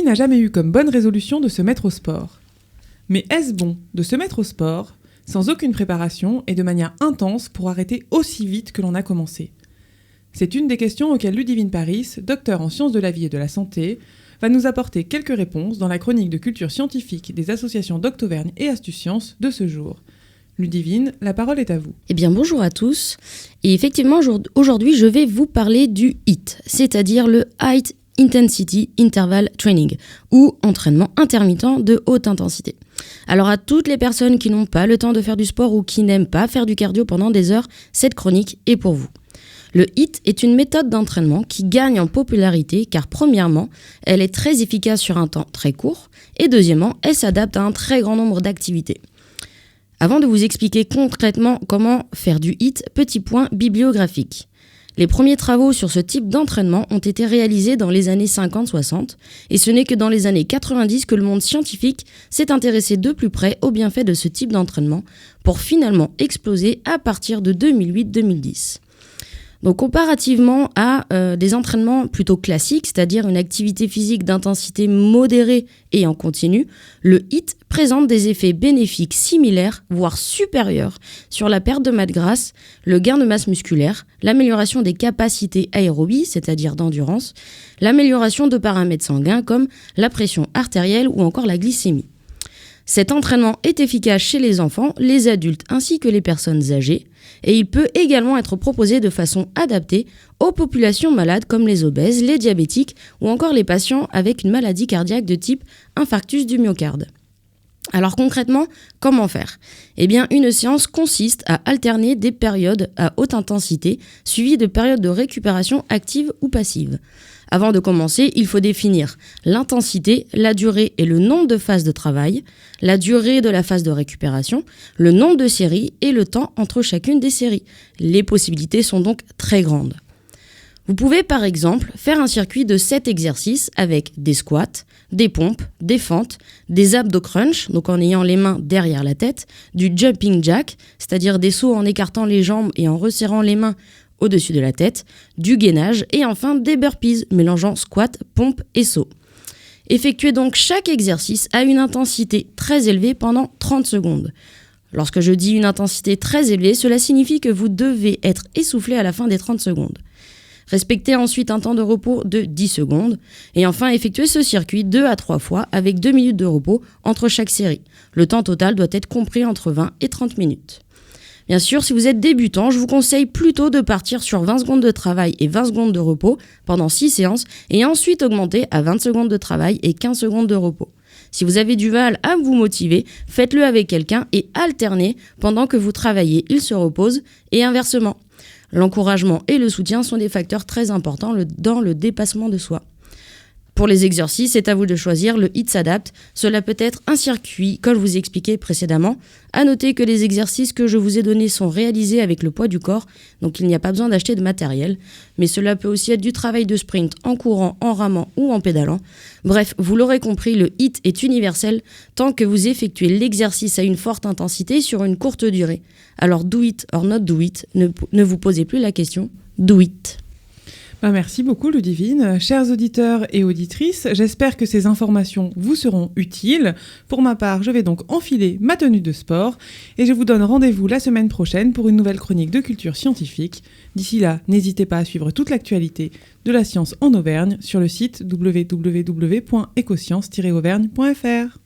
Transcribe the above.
n'a jamais eu comme bonne résolution de se mettre au sport. Mais est-ce bon de se mettre au sport sans aucune préparation et de manière intense pour arrêter aussi vite que l'on a commencé ? C'est une des questions auxquelles Ludivine Paris, docteur en sciences de la vie et de la santé, va nous apporter quelques réponses dans la chronique de culture scientifique des associations d'Octovergne et Astucience de ce jour. Ludivine, la parole est à vous. Eh bien, bonjour à tous. Et effectivement, aujourd'hui, je vais vous parler du HIIT, c'est-à-dire le High Intensity Interval Training, ou entraînement intermittent de haute intensité. Alors à toutes les personnes qui n'ont pas le temps de faire du sport ou qui n'aiment pas faire du cardio pendant des heures, cette chronique est pour vous. Le HIIT est une méthode d'entraînement qui gagne en popularité car premièrement, elle est très efficace sur un temps très court et deuxièmement, elle s'adapte à un très grand nombre d'activités. Avant de vous expliquer concrètement comment faire du HIIT, petit point bibliographique. Les premiers travaux sur ce type d'entraînement ont été réalisés dans les années 50-60 et ce n'est que dans les années 90 que le monde scientifique s'est intéressé de plus près aux bienfaits de ce type d'entraînement pour finalement exploser à partir de 2008-2010. Donc comparativement à des entraînements plutôt classiques, c'est-à-dire une activité physique d'intensité modérée et en continu, le HIIT présente des effets bénéfiques similaires, voire supérieurs, sur la perte de masse grasse, le gain de masse musculaire, l'amélioration des capacités aérobies, c'est-à-dire d'endurance, l'amélioration de paramètres sanguins comme la pression artérielle ou encore la glycémie. Cet entraînement est efficace chez les enfants, les adultes ainsi que les personnes âgées et il peut également être proposé de façon adaptée aux populations malades comme les obèses, les diabétiques ou encore les patients avec une maladie cardiaque de type infarctus du myocarde. Alors concrètement, comment faire ? Eh bien, une séance consiste à alterner des périodes à haute intensité suivies de périodes de récupération active ou passive. Avant de commencer, il faut définir l'intensité, la durée et le nombre de phases de travail, la durée de la phase de récupération, le nombre de séries et le temps entre chacune des séries. Les possibilités sont donc très grandes. Vous pouvez par exemple faire un circuit de 7 exercices avec des squats, des pompes, des fentes, des abdos crunch, donc en ayant les mains derrière la tête, du jumping jack, c'est-à-dire des sauts en écartant les jambes et en resserrant les mains au-dessus de la tête, du gainage et enfin des burpees, mélangeant squat, pompe et saut. Effectuez donc chaque exercice à une intensité très élevée pendant 30 secondes. Lorsque je dis une intensité très élevée, cela signifie que vous devez être essoufflé à la fin des 30 secondes. Respectez ensuite un temps de repos de 10 secondes et enfin effectuez ce circuit 2 à 3 fois avec 2 minutes de repos entre chaque série. Le temps total doit être compris entre 20 et 30 minutes. Bien sûr, si vous êtes débutant, je vous conseille plutôt de partir sur 20 secondes de travail et 20 secondes de repos pendant 6 séances et ensuite augmenter à 20 secondes de travail et 15 secondes de repos. Si vous avez du mal à vous motiver, faites-le avec quelqu'un et alternez pendant que vous travaillez, il se repose et inversement. L'encouragement et le soutien sont des facteurs très importants dans le dépassement de soi. Pour les exercices, c'est à vous de choisir, le HIIT s'adapte. Cela peut être un circuit, comme je vous ai expliqué précédemment. À noter que les exercices que je vous ai donnés sont réalisés avec le poids du corps, donc il n'y a pas besoin d'acheter de matériel. Mais cela peut aussi être du travail de sprint en courant, en ramant ou en pédalant. Bref, vous l'aurez compris, le HIIT est universel tant que vous effectuez l'exercice à une forte intensité sur une courte durée. Alors do it or not do it, ne vous posez plus la question, do it. Merci beaucoup Ludivine. Chers auditeurs et auditrices, j'espère que ces informations vous seront utiles. Pour ma part, je vais donc enfiler ma tenue de sport et je vous donne rendez-vous la semaine prochaine pour une nouvelle chronique de culture scientifique. D'ici là, n'hésitez pas à suivre toute l'actualité de la science en Auvergne sur le site www.ecoscience-auvergne.fr.